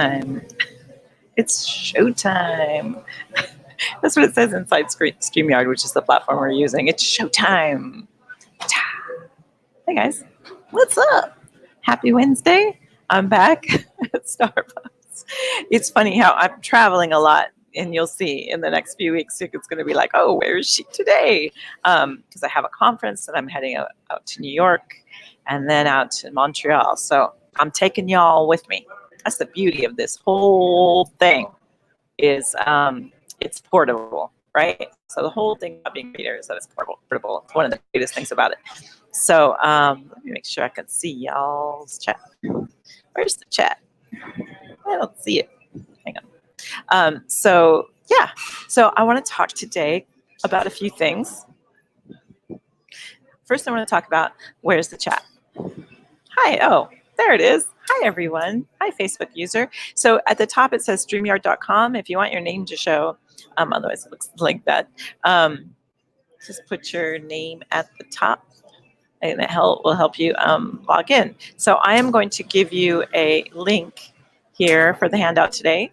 Time. It's showtime. That's what it says inside StreamYard, which is the platform we're using. It's showtime. Hey guys, what's up? Happy Wednesday. I'm back at Starbucks. It's funny how I'm traveling a lot, and you'll see in the next few weeks it's going to be like, oh, where is she today? Because I have a conference and I'm heading out to New York and then out to Montreal. So I'm taking y'all with me. That's the beauty of this whole thing is it's portable, right? So the whole thing about being a reader is that it's portable. It's one of the greatest things about it. So let me make sure I can see y'all's chat. Where's the chat? I don't see it. Hang on. So I want to talk today about a few things. First, I want to talk about where's the chat. Hi. Oh, there it is. Hi, everyone. Hi, Facebook user. So at the top, it says StreamYard.com. If you want your name to show, otherwise it looks like that. Just put your name at the top, and it will help you log in. So I am going to give you a link here for the handout today.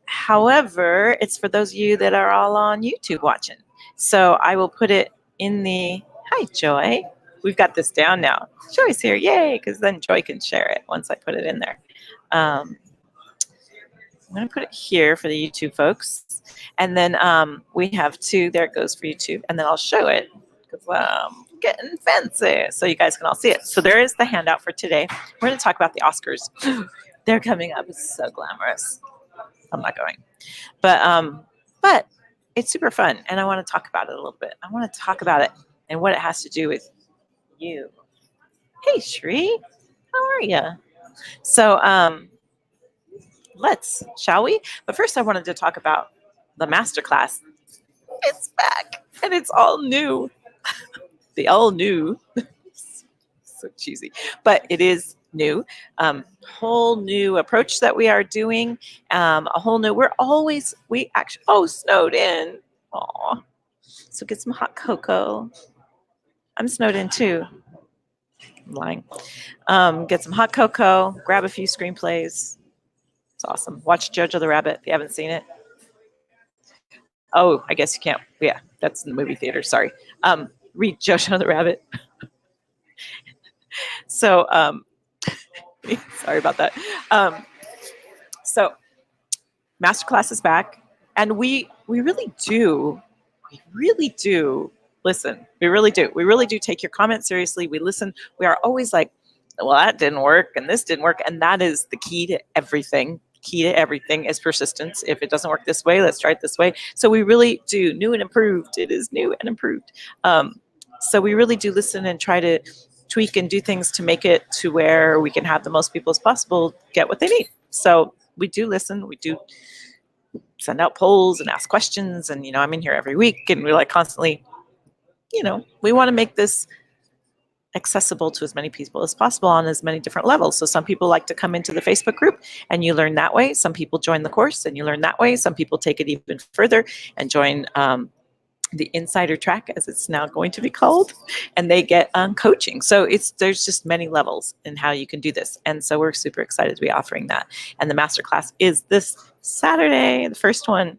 However, it's for those of you that are all on YouTube watching. So I will put it in the, hi, Joy. We've got this down now. Joy's here, yay, because then Joy can share it once I put it in there. I'm going to put it here for the YouTube folks. And then we have two, there it goes for YouTube. And then I'll show it because I'm getting fancy so you guys can all see it. So there is the handout for today. We're going to talk about the Oscars. They're coming up. It's so glamorous. I'm not going. But it's super fun, and I want to talk about it a little bit. I want to talk about it and what it has to do with you. Hey, Shri, how are you? So shall we? But first I wanted to talk about the MasterClass. It's back, and it's all new. The all new. So cheesy, but it is new. Whole new approach that we are doing. A whole new, snowed in. Aw. So get some hot cocoa. I'm snowed in too. I'm lying. Get some hot cocoa, grab a few screenplays. It's awesome. Watch Jojo the Rabbit if you haven't seen it. Oh, I guess you can't. Yeah, that's in the movie theater. Sorry. Read Jojo the Rabbit. So, sorry about that. So, MasterClass is back, and we really do listen. We really do take your comments seriously. We listen. We are always like, well, that didn't work, and this didn't work, and that is the key to everything. Key to everything is persistence. If it doesn't work this way, let's try it this way. So we really do. New and improved. It is new and improved. So we really do listen and try to tweak and do things to make it to where we can have the most people as possible get what they need. So we do listen. We do send out polls and ask questions. And, I'm in here every week, and we're like constantly, we want to make this accessible to as many people as possible on as many different levels. So some people like to come into the Facebook group and you learn that way. Some people join the course and you learn that way. Some people take it even further and join the insider track, as it's now going to be called, and they get coaching. So there's just many levels in how you can do this. And so we're super excited to be offering that. And the masterclass is this Saturday. The first one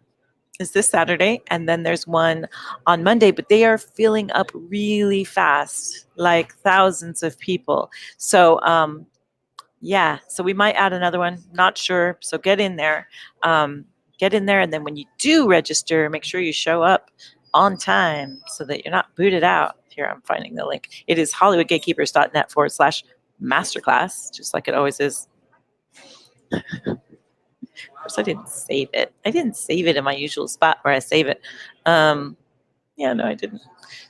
is this Saturday, and then there's one on Monday, but they are filling up really fast, like thousands of people. So so we might add another one, not sure. So get in there, and then when you do register, make sure you show up on time so that you're not booted out. Here, I'm finding the link. It is hollywoodgatekeepers.net/masterclass, just like it always is. Of course, I didn't save it. I didn't save it in my usual spot where I save it. No, I didn't.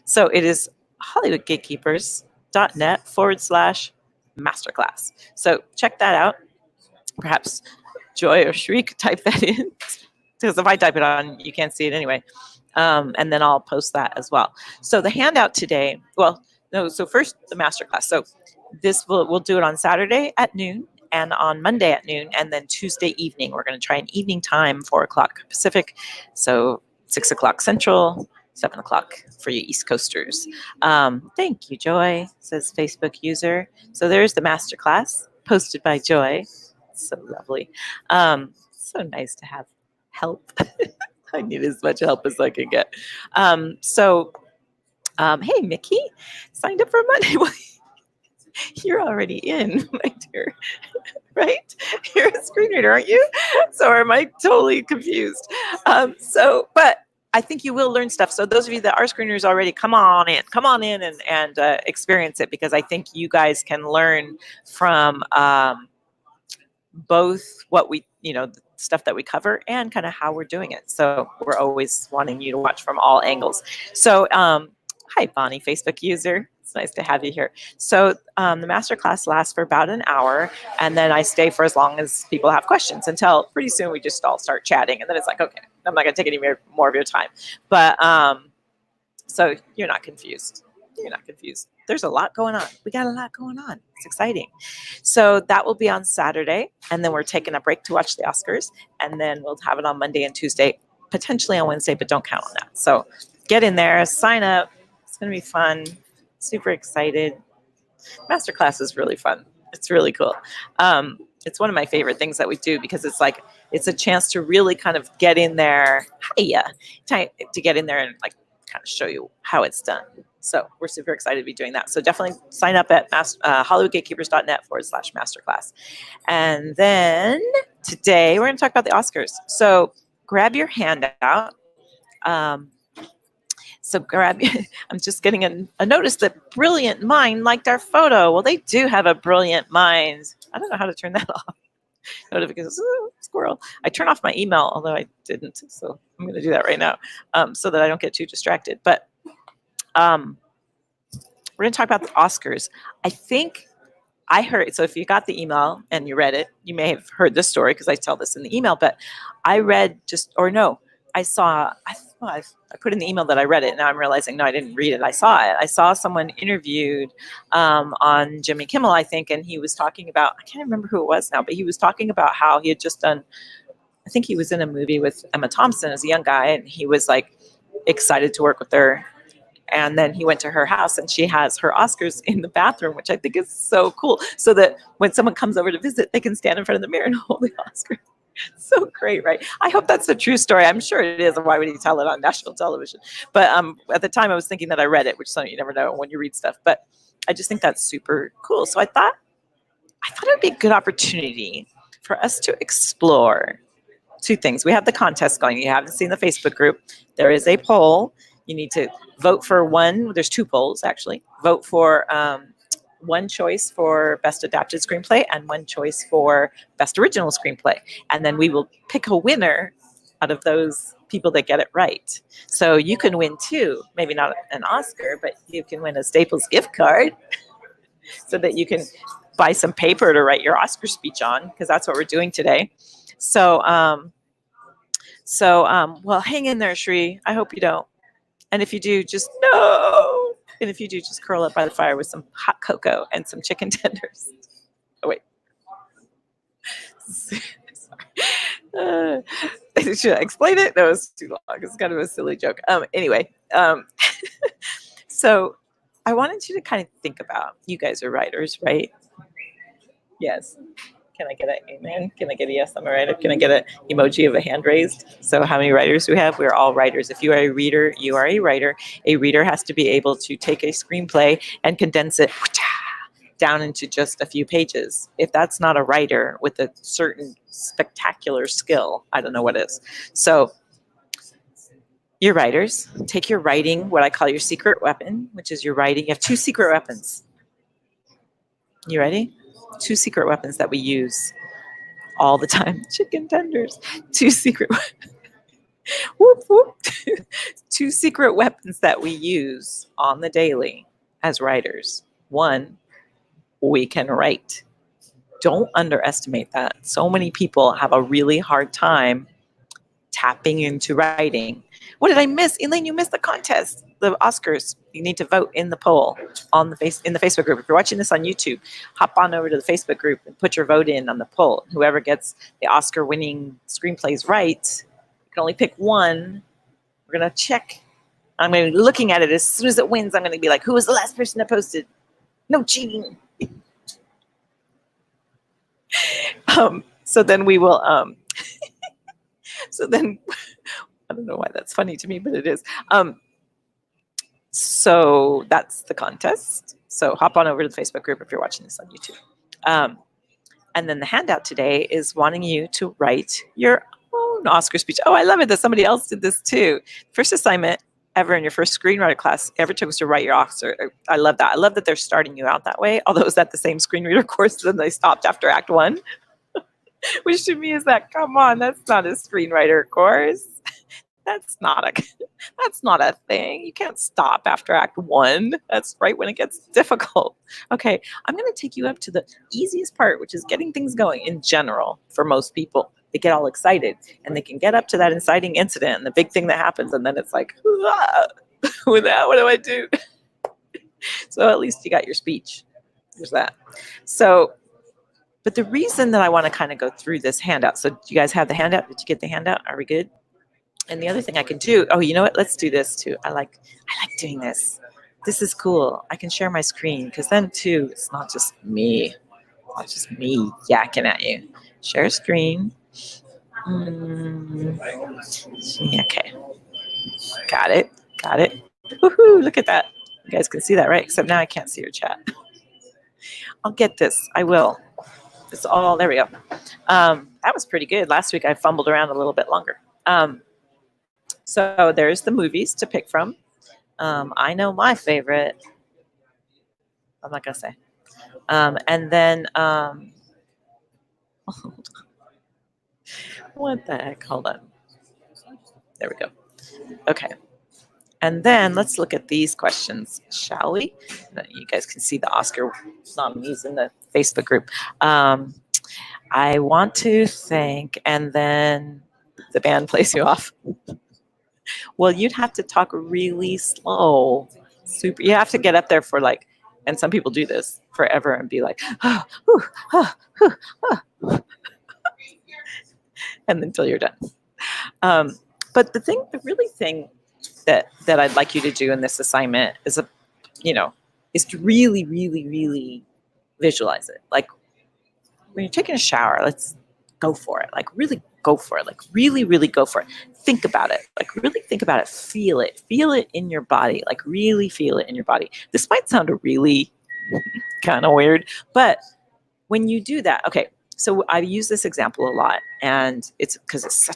So it is hollywoodgatekeepers.net/masterclass. So check that out. Perhaps Joy or Shriek type that in, because if I type it on, you can't see it anyway. And then I'll post that as well. So the handout today, so first the masterclass. So we'll do it on Saturday at noon and on Monday at noon, and then Tuesday evening. We're going to try an evening time, 4:00 Pacific. So 6:00 Central, 7:00 for you East Coasters. Thank you, Joy, says Facebook user. So there's the masterclass. posted by Joy. So lovely. So nice to have help. I need as much help as I can get. Hey, Mickey, signed up for Monday. You're already in, my dear, right? You're a screenreader, aren't you? So am I totally confused? But I think you will learn stuff. So those of you that are screeners already, come on in and experience it, because I think you guys can learn from both what we, the stuff that we cover and kind of how we're doing it. So we're always wanting you to watch from all angles. So hi, Bonnie, Facebook user. It's nice to have you here. So the masterclass lasts for about an hour, and then I stay for as long as people have questions, until pretty soon we just all start chatting, and then it's like, okay, I'm not going to take any more of your time. But so you're not confused. You're not confused. There's a lot going on. We got a lot going on. It's exciting. So that will be on Saturday, and then we're taking a break to watch the Oscars, and then we'll have it on Monday and Tuesday, potentially on Wednesday, but don't count on that. So get in there, sign up. It's going to be fun. Super excited. Masterclass is really fun. It's really cool. It's one of my favorite things that we do, because it's like, it's a chance to really kind of get in there. To get in there and like kind of show you how it's done. So we're super excited to be doing that. So definitely sign up at HollywoodGatekeepers.net/masterclass. And then today we're going to talk about the Oscars. So grab your handout. I'm just getting a notice that Brilliant Mind liked our photo. Well, they do have a Brilliant Mind. I don't know how to turn that off. Notifications, squirrel. I turn off my email, although I didn't. So I'm going to do that right now, so that I don't get too distracted. But we're going to talk about the Oscars. I think I heard, so if you got the email and you read it, you may have heard this story, because I tell this in the email, but I put in the email that I read it. Now I'm realizing, no, I didn't read it. I saw it. I saw someone interviewed on Jimmy Kimmel, I think, and he was talking about, I can't remember who it was now, but he was talking about how he had just done, I think he was in a movie with Emma Thompson as a young guy, and he was like excited to work with her. And then he went to her house, and she has her Oscars in the bathroom, which I think is so cool. So that when someone comes over to visit, they can stand in front of the mirror and hold the Oscar. So great, right? I hope that's a true story. I'm sure it is. Why would he tell it on national television? But at the time I was thinking that I read it, which you never know when you read stuff. But I just think that's super cool. So I thought it would be a good opportunity for us to explore two things. We have the contest going. You haven't seen the Facebook group. There is a poll. You need to vote for one. There's two polls, actually. Vote for one choice for Best Adapted Screenplay and one choice for Best Original Screenplay. And then we will pick a winner out of those people that get it right. So you can win too. Maybe not an Oscar, but you can win a Staples gift card so that you can buy some paper to write your Oscar speech on, because that's what we're doing today. So, well, hang in there, Shri. I hope you don't. And if you do, just no. And if you do, just curl up by the fire with some hot cocoa and some chicken tenders. Oh, wait. Should I explain it? No, it's too long. It's kind of a silly joke. Anyway, so I wanted you to kind of think about, you guys are writers, right? Yes. Can I get an amen? Can I get a yes, I'm a writer? Can I get an emoji of a hand raised? So how many writers do we have? We're all writers. If you are a reader, you are a writer. A reader has to be able to take a screenplay and condense it down into just a few pages. If that's not a writer with a certain spectacular skill, I don't know what is. So you're writers. Take your writing, what I call your secret weapon, which is your writing. You have two secret weapons. You ready? Two secret weapons that we use all the time. Chicken tenders. Two secret whoop, whoop. Two secret weapons that we use on the daily as writers. One, we can write. Don't underestimate that. So many people have a really hard time tapping into writing. What did I miss? Elaine, you missed the contest, the Oscars. You need to vote in the poll in the Facebook group. If you're watching this on YouTube, hop on over to the Facebook group and put your vote in on the poll. Whoever gets the Oscar-winning screenplays right, you can only pick one. We're going to check. I'm going to be looking at it. As soon as it wins, I'm going to be like, who was the last person that posted? No cheating. So then we will, so then, I don't know why that's funny to me, but it is. So that's the contest. So hop on over to the Facebook group if you're watching this on YouTube. And then the handout today is wanting you to write your own Oscar speech. Oh, I love it that somebody else did this too. First assignment ever in your first screenwriter class ever took was to write your Oscar. I love that. I love that they're starting you out that way. Although it was at the same screenreader course, then they stopped after Act 1. Which to me is that, come on, that's not a screenwriter course. That's not a thing. You can't stop after Act 1. That's right when it gets difficult. Okay, I'm going to take you up to the easiest part, which is getting things going in general for most people. They get all excited, and they can get up to that inciting incident and the big thing that happens, and then it's like, with that, what do I do? So at least you got your speech. There's that. So, but the reason that I want to kind of go through this handout, so do you guys have the handout? Did you get the handout? Are we good? And the other thing I can do, oh, you know what? Let's do this too. I like doing this. This is cool. I can share my screen because then too, it's not just me. It's not just me yakking at you. Share screen. Okay. Got it. Woohoo, look at that. You guys can see that, right? Except now I can't see your chat. I'll get this. I will. It's all, there we go. That was pretty good. Last week I fumbled around a little bit longer. So there's the movies to pick from. I know my favorite. I'm not going to say. And then, what the heck? Hold on. There we go. Okay. And then let's look at these questions, shall we? You guys can see the Oscar nominees in the Facebook group. I want to thank, and then the band plays you off. Well, you'd have to talk really slow. Super. You have to get up there for like, and some people do this forever and be like, and until you're done. But the really thing that I'd like you to do in this assignment is is to really, really, really visualize it. Like when you're taking a shower, let's go for it. Like really go for it. Like really, really go for it. Think about it. Like really think about it. Feel it. Feel it in your body. Like really feel it in your body. This might sound really kind of weird, but when you do that, okay, so I use this example a lot, and it's because it's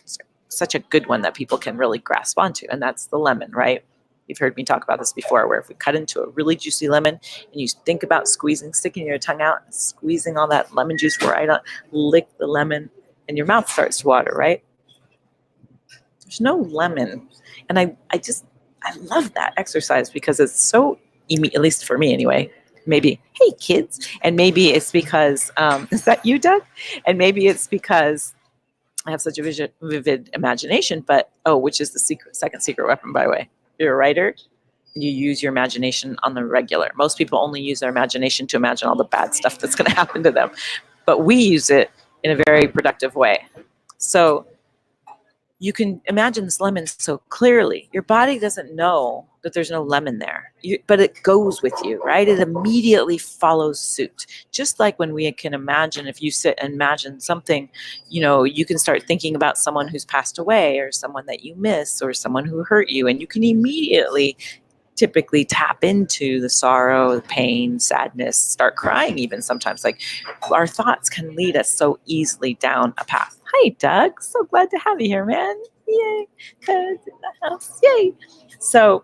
such a good one that people can really grasp onto, and that's the lemon, right? You've heard me talk about this before, where if we cut into a really juicy lemon and you think about sticking your tongue out, and squeezing all that lemon juice right on, lick the lemon, and your mouth starts to water, right? There's no lemon. And I love that exercise because it's so, at least for me anyway, maybe, hey kids, and maybe it's because, is that you, Doug? And maybe it's because I have such a vivid imagination, but, which is the second secret weapon, by the way. You're a writer, and you use your imagination on the regular. Most people only use their imagination to imagine all the bad stuff that's going to happen to them. But we use it in a very productive way. So you can imagine this lemon so clearly. Your body doesn't know that there's no lemon there, but it goes with you, right? It immediately follows suit. Just like when we can imagine, if you sit and imagine something, you can start thinking about someone who's passed away or someone that you miss or someone who hurt you, and you can immediately typically tap into the sorrow, the pain, sadness, start crying even sometimes. Like our thoughts can lead us so easily down a path. Hi, Doug. So glad to have you here, man. Yay. Cuz in the house. Yay. So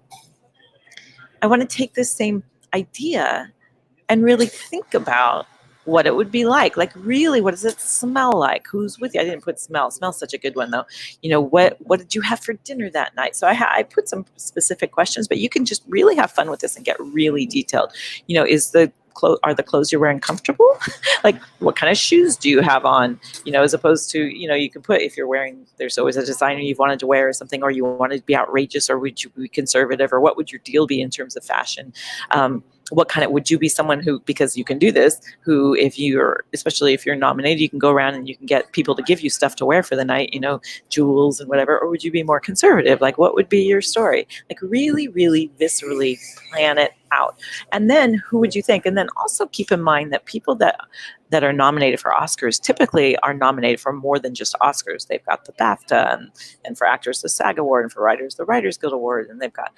I want to take this same idea and really think about what it would be like. Like really, what does it smell like? Who's with you? I didn't put smell. Smell's such a good one though. What did you have for dinner that night? So I put some specific questions, but you can just really have fun with this and get really detailed. Are the clothes you're wearing comfortable? Like what kind of shoes do you have on? As opposed to, you can put, if you're wearing, there's always a designer you've wanted to wear or something, or you wanted to be outrageous, or would you be conservative, or what would your deal be in terms of fashion? What kind of, would you be someone who, because you can do this, who especially if you're nominated, you can go around and you can get people to give you stuff to wear for the night, jewels and whatever, or would you be more conservative? Like what would be your story? Like really, really viscerally plan it out. And then who would you think? And then also keep in mind that people that that are nominated for Oscars typically are nominated for more than just Oscars. They've got the BAFTA, and for actors the SAG Award, and for writers the Writers Guild Award, and they've got,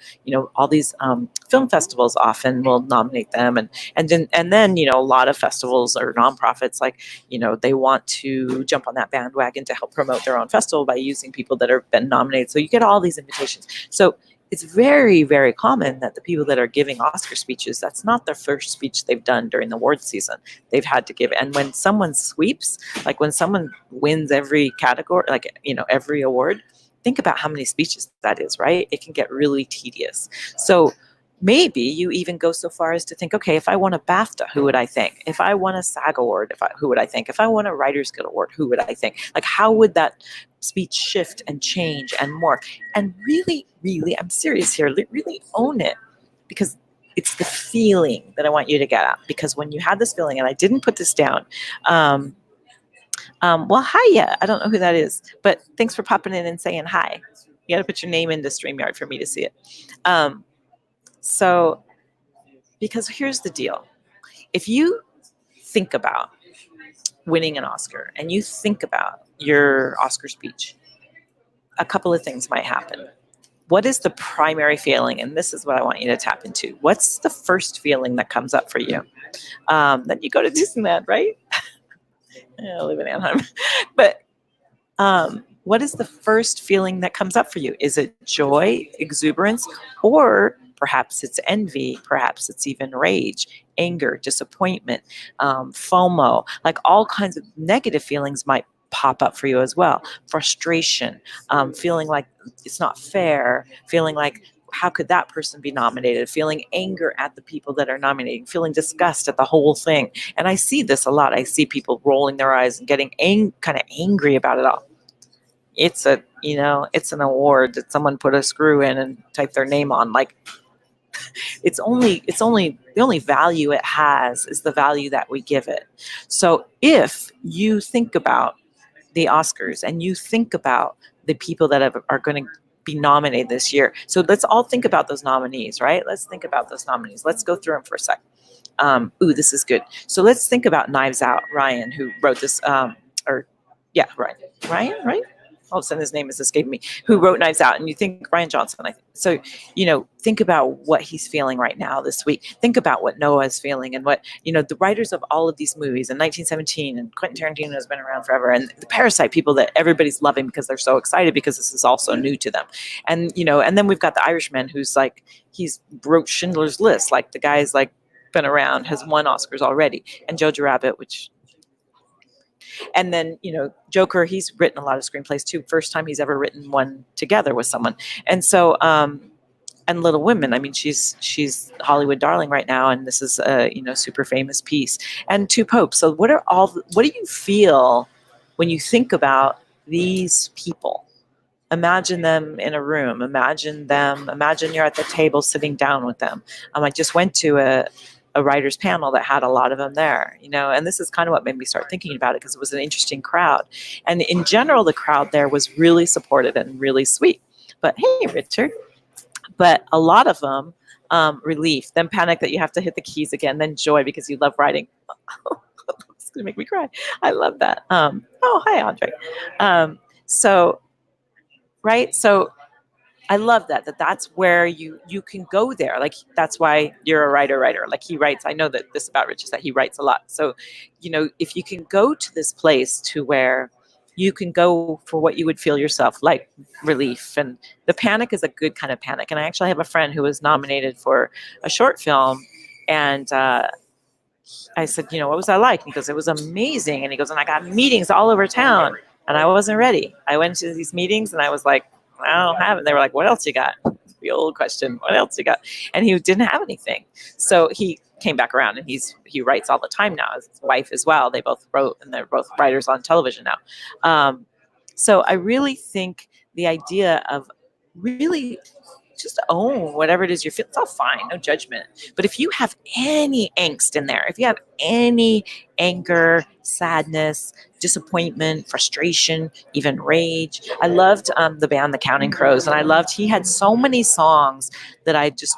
all these film festivals often will nominate them, and then a lot of festivals or nonprofits, like, they want to jump on that bandwagon to help promote their own festival by using people that have been nominated. So you get all these invitations. So it's very, very common that the people that are giving Oscar speeches, that's not their first speech they've done during the award season. They've had to give. And when someone sweeps, like when someone wins every category, like, every award, think about how many speeches that is, right? It can get really tedious. So maybe you even go so far as to think, okay, if I won a BAFTA, who would I thank? If I won a SAG Award, who would I thank? If I won a Writers Guild Award, who would I thank? Like, how would that speech shift and change and morph? And really, really, I'm serious here, really own it, because it's the feeling that I want you to get at. Because when you have this feeling, and I didn't put this down, well, hiya, I don't know who that is, but thanks for popping in and saying hi. You got to put your name into StreamYard for me to see it. So, because here's the deal. If you think about winning an Oscar and you think about your Oscar speech, a couple of things might happen. What is the primary feeling? And this is what I want you to tap into. What's the first feeling that comes up for you? Then you go to Disneyland, right? I live in Anaheim. But what is the first feeling that comes up for you? Is it joy, exuberance, or perhaps it's envy, perhaps it's even rage, anger, disappointment, FOMO, like all kinds of negative feelings might pop up for you as well. Frustration, feeling like it's not fair, feeling like, how could that person be nominated? Feeling anger at the people that are nominating, feeling disgust at the whole thing. And I see this a lot. I see people rolling their eyes and getting kind of angry about it all. It's it's an award that someone put a screw in and typed their name on. Like, it's only the only value it has is the value that we give it. So if you think about the Oscars and you think about the people that are going to be nominated this year, so let's all think about those nominees, right? Let's think about those nominees. Let's go through them for a sec. This is good. So let's think about Knives Out, Ryan, who wrote this, Ryan, right? All of a sudden his name is escaping me, who wrote Knives Out. And you think Ryan Johnson, I think. So, think about what he's feeling right now this week. Think about what Noah is feeling and what, the writers of all of these movies in 1917, and Quentin Tarantino has been around forever, and the Parasite people that everybody's loving because they're so excited because this is also new to them. And, and then we've got the Irishman, who's like, he's wrote Schindler's List. Like, the guy's like been around, has won Oscars already. And Jojo Rabbit, and then, Joker, he's written a lot of screenplays too. First time he's ever written one together with someone. And so, and Little Women, I mean, she's Hollywood darling right now. And this is a, super famous piece. And Two Popes. So what do you feel when you think about these people? Imagine them in a room. Imagine you're at the table sitting down with them. I just went to a writer's panel that had a lot of them there, and this is kind of what made me start thinking about it, because it was an interesting crowd. And in general, the crowd there was really supportive and really sweet. But hey, Richard. But a lot of them, relief, then panic that you have to hit the keys again, then joy because you love writing. It's going to make me cry. I love that. Hi, Andre. So I love that's where you can go there. Like, that's why you're a writer. Like, he writes. I know that this about Rich is that he writes a lot. So, if you can go to this place to where you can go for what you would feel yourself, like relief. And the panic is a good kind of panic. And I actually have a friend who was nominated for a short film. And I said, what was that like? He goes, it was amazing. And he goes, and I got meetings all over town and I wasn't ready. I went to these meetings and I was like, I don't have it. They were like, what else you got? The old question, what else you got? And he didn't have anything. So he came back around and he writes all the time now. His wife as well. They both wrote, and they're both writers on television now. So I really think the idea of really just own whatever it is you're feeling. It's all fine, no judgment. But if you have any angst in there, if you have any anger, sadness, disappointment, frustration, even rage. I loved the band The Counting Crows, and he had so many songs that I just,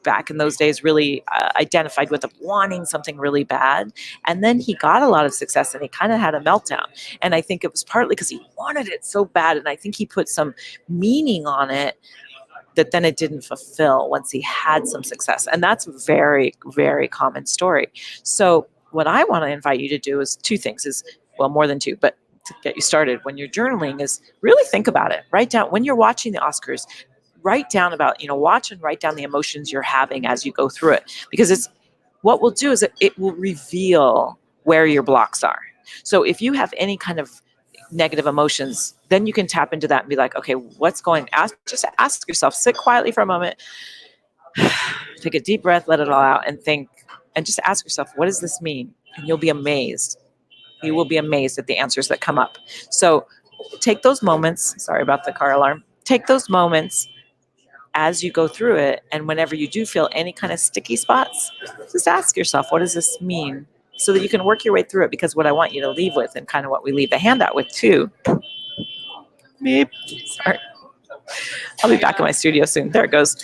back in those days really identified with wanting something really bad. And then he got a lot of success and he kind of had a meltdown. And I think it was partly because he wanted it so bad. And I think he put some meaning on it that then it didn't fulfill once he had some success. And that's a very, very common story. So what I want to invite you to do is two things, is, well, more than two, but to get you started when you're journaling, is really think about it. Write down, when you're watching the Oscars, write down about, watch and write down the emotions you're having as you go through it. Because it's, what we'll do is it will reveal where your blocks are. So if you have any kind of negative emotions, then you can tap into that and be like, okay, what's going, just ask yourself, sit quietly for a moment, take a deep breath, let it all out, and think, and just ask yourself, what does this mean? And you'll be amazed. You will be amazed at the answers that come up. So take those moments, sorry about the car alarm, take those moments as you go through it. And whenever you do feel any kind of sticky spots, just ask yourself, what does this mean? So that you can work your way through it. Because what I want you to leave with, and kind of what we leave the handout with too. Beep. Sorry. I'll be back in my studio soon. There it goes.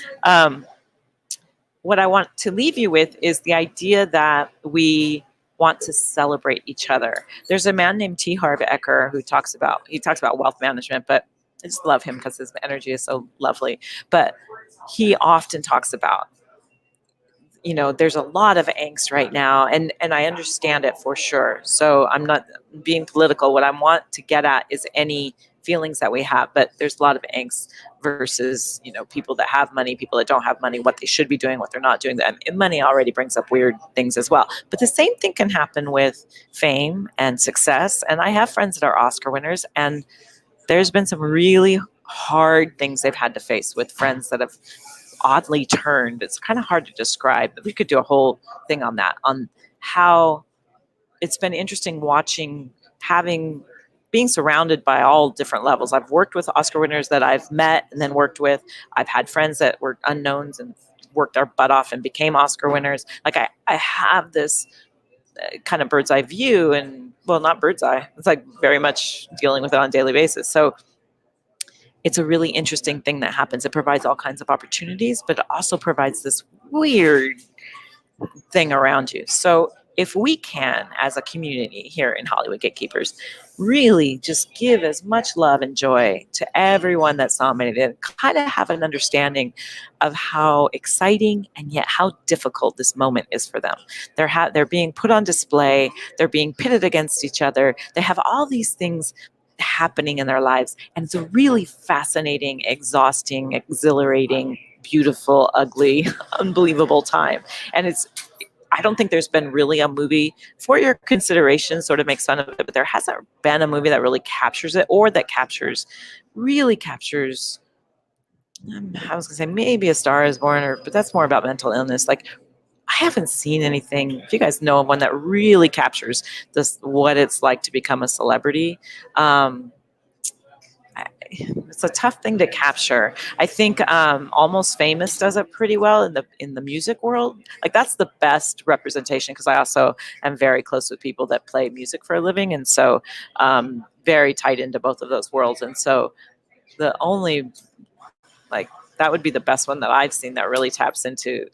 What I want to leave you with is the idea that we want to celebrate each other. There's a man named T. Harv Eker who talks about wealth management, but I just love him because his energy is so lovely. But he often talks about, there's a lot of angst right now, and I understand it for sure. So I'm not being political. What I want to get at is any feelings that we have, but there's a lot of angst versus, people that have money, people that don't have money, what they should be doing, what they're not doing. And money already brings up weird things as well. But the same thing can happen with fame and success. And I have friends that are Oscar winners, and there's been some really hard things they've had to face with friends that have oddly turned. It's kind of hard to describe, but we could do a whole thing on that, on how it's been interesting watching, being surrounded by all different levels. I've worked with Oscar winners that I've met and then worked with. I've had friends that were unknowns and worked their butt off and became Oscar winners. Like I have this kind of bird's eye view, and well, not bird's eye. It's like very much dealing with it on a daily basis. So it's a really interesting thing that happens. It provides all kinds of opportunities, but it also provides this weird thing around you. So if we can, as a community here in Hollywood Gatekeepers, really just give as much love and joy to everyone that's nominated, and kind of have an understanding of how exciting and yet how difficult this moment is for them. They're being put on display. They're being pitted against each other. They have all these things happening in their lives. And it's a really fascinating, exhausting, exhilarating, beautiful, ugly, unbelievable time. And I don't think there's been really a movie, for your consideration, sort of makes fun of it, but there hasn't been a movie that really captures it, or that really captures, I was gonna say maybe A Star Is Born, but that's more about mental illness. Like, I haven't seen anything, if you guys know of one that really captures what it's like to become a celebrity. It's a tough thing to capture. I think Almost Famous does it pretty well in the music world. Like, that's the best representation, because I also am very close with people that play music for a living, and so very tight into both of those worlds. And so the only, like, that would be the best one that I've seen that really taps into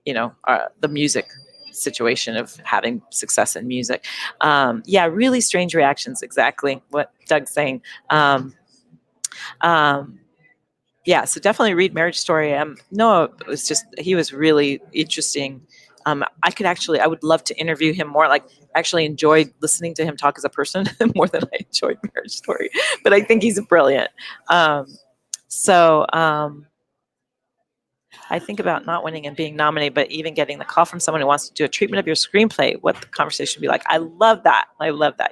the music situation of having success in music. Really strange reactions, exactly what Doug's saying. So definitely read Marriage Story. Noah was he was really interesting. I would love to interview him more. Like, actually enjoyed listening to him talk as a person more than I enjoyed Marriage Story, but I think he's brilliant. I think about not winning and being nominated, but even getting the call from someone who wants to do a treatment of your screenplay, what the conversation would be like. I love that.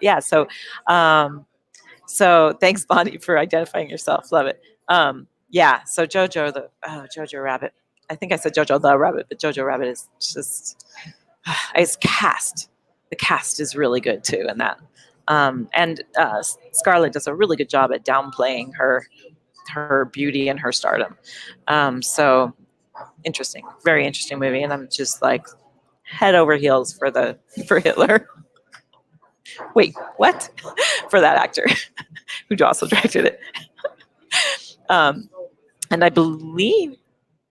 Yeah. So thanks, Bonnie, for identifying yourself. Love it. So Jojo Rabbit. I think I said Jojo the Rabbit, but Jojo Rabbit is just, it's cast. The cast is really good too. And that, Scarlett does a really good job at downplaying her beauty and her stardom. So interesting, very interesting movie. And I'm just like head over heels for Hitler. Wait, what? For that actor who also directed it. And I believe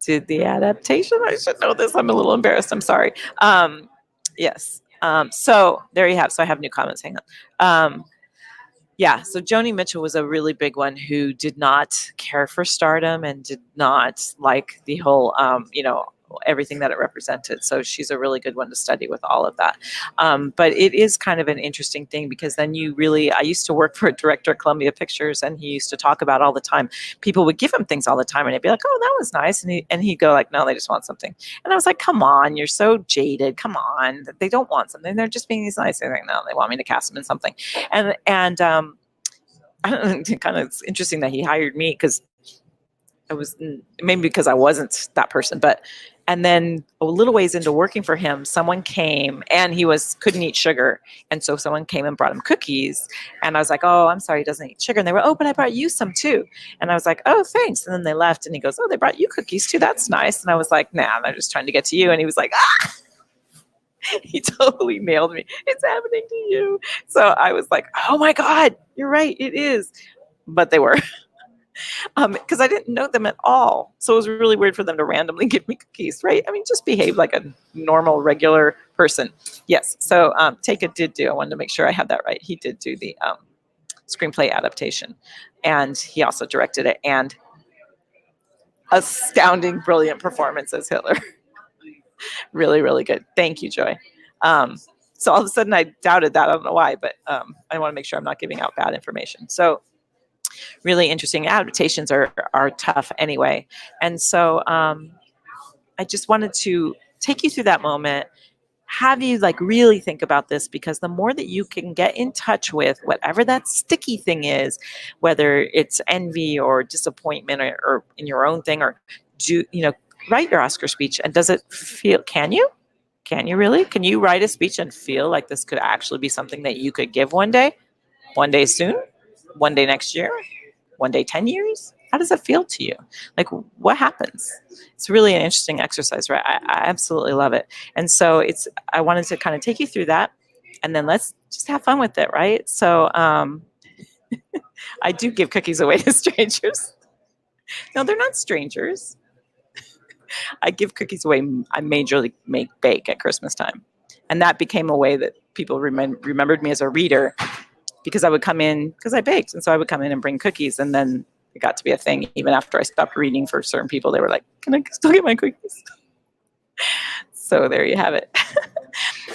did the adaptation. I should know this. I'm a little embarrassed. I'm sorry. Yes. So there you have. So I have new comments. Hang on. Yeah, so Joni Mitchell was a really big one who did not care for stardom and did not like the whole, everything that it represented. So she's a really good one to study with all of that. But it is kind of an interesting thing because then I used to work for a director at Columbia Pictures, and he used to talk about all the time. People would give him things all the time, and he'd be like, "Oh, that was nice," and he'd go like, "No, they just want something." And I was like, "Come on, you're so jaded. Come on, they don't want something. They're just being these nice." They're like, "No, they want me to cast them in something," and I don't know, kind of it's interesting that he hired me because I was maybe because I wasn't that person, and then a little ways into working for him, someone came and he couldn't eat sugar, and so someone came and brought him cookies, and I was like, "Oh, I'm sorry, he doesn't eat sugar," and they were, "Oh, but I brought you some too," and I was like, "Oh, thanks," and then they left, and he goes, "Oh, they brought you cookies too, that's nice," and I was like, "Nah, they're just trying to get to you," and he was like, "Ah." He totally nailed me. It's happening to you. So I was like, "Oh my God, you're right. It is." But they were, because I didn't know them at all. So it was really weird for them to randomly give me cookies, right? I mean, just behave like a normal, regular person. Yes. So Taika did do, I wanted to make sure I had that right. He did do the screenplay adaptation, and he also directed it, and astounding, brilliant performance as Hitler. Really, really good. Thank you, Joy. So all of a sudden I doubted that. I don't know why, but I want to make sure I'm not giving out bad information. So really interesting. Adaptations are tough anyway. And so I just wanted to take you through that moment, have you like really think about this, because the more that you can get in touch with whatever that sticky thing is, whether it's envy or disappointment or in your own thing, or write your Oscar speech. And does it feel, can you really, can you write a speech and feel like this could actually be something that you could give one day soon, one day next year, one day 10 years? How does it feel to you? Like, what happens? It's really an interesting exercise, right? I absolutely love it. And so I wanted to kind of take you through that, and then let's just have fun with it, right? So I do give cookies away to strangers. No, they're not strangers. I give cookies away. I majorly bake at Christmas time. And that became a way that people remembered me as a reader, because I would come in, because I baked. And so I would come in and bring cookies. And then it got to be a thing. Even after I stopped reading for certain people, they were like, "Can I still get my cookies?" So there you have it.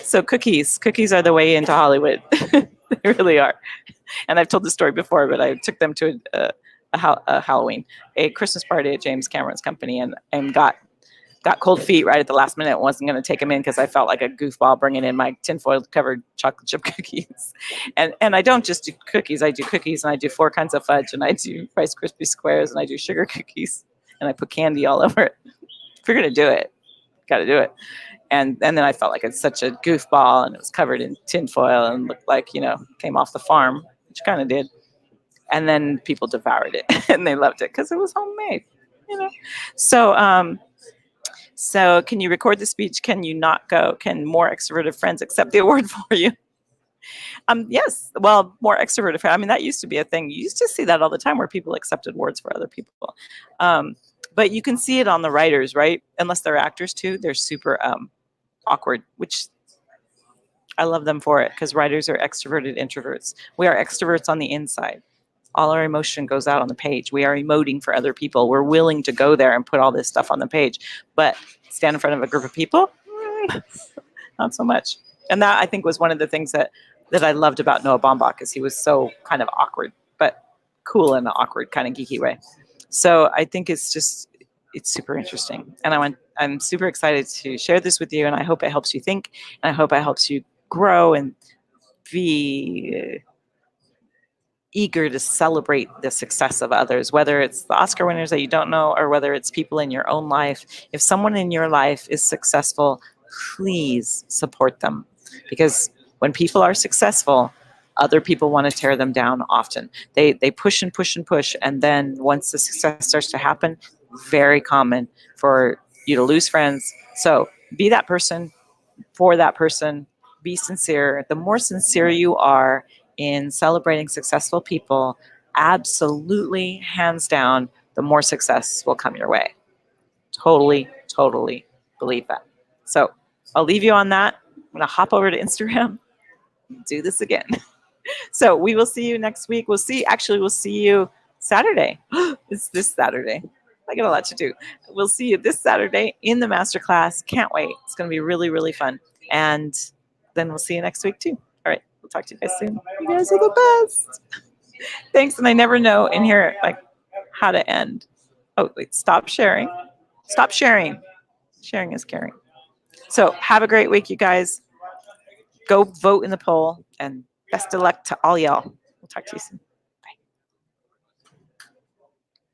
So cookies are the way into Hollywood. They really are. And I've told the story before, but I took them to a Halloween, a Christmas party at James Cameron's company, and got cold feet right at the last minute. Wasn't going to take them in because I felt like a goofball bringing in my tinfoil covered chocolate chip cookies. And I don't just do cookies. I do cookies, and I do 4 kinds of fudge, and I do Rice Krispie squares, and I do sugar cookies, and I put candy all over it. If you're going to do it, got to do it. And then I felt like it's such a goofball, and it was covered in tinfoil and looked like, came off the farm, which kind of did. And then people devoured it and they loved it because it was homemade, So can you record the speech? Can you not go? Can more extroverted friends accept the award for you? Yes. Well, more extroverted friends. I mean, that used to be a thing. You used to see that all the time where people accepted awards for other people. But you can see it on the writers, right? Unless they're actors too. They're super awkward, which I love them for it, because writers are extroverted introverts. We are extroverts on the inside. All our emotion goes out on the page. We are emoting for other people. We're willing to go there and put all this stuff on the page. But stand in front of a group of people, not so much. And that, I think, was one of the things that I loved about Noah Baumbach, is he was so kind of awkward, but cool in an awkward kind of geeky way. So I think it's super interesting. And I'm super excited to share this with you. And I hope it helps you think. And I hope it helps you grow and be eager to celebrate the success of others, whether it's the Oscar winners that you don't know, or whether it's people in your own life. If someone in your life is successful, please support them, because when people are successful, other people want to tear them down often. They push and push and push, and then once the success starts to happen, very common for you to lose friends. So be that person for that person. Be sincere. The more sincere you are in celebrating successful people, absolutely, hands down, the more success will come your way. Totally, totally believe that. So I'll leave you on that. I'm going to hop over to Instagram and do this again. So we will see you next week. We'll see you Saturday. It's this Saturday. I got a lot to do. We'll see you this Saturday in the masterclass. Can't wait. It's going to be really, really fun. And then we'll see you next week too. All right. We'll talk to you guys soon. You guys are the best. Thanks. And I never know in here like how to end. Oh, wait, stop sharing. Stop sharing. Sharing is caring. So have a great week, you guys. Go vote in the poll, and best of luck to all y'all. We'll talk to you soon.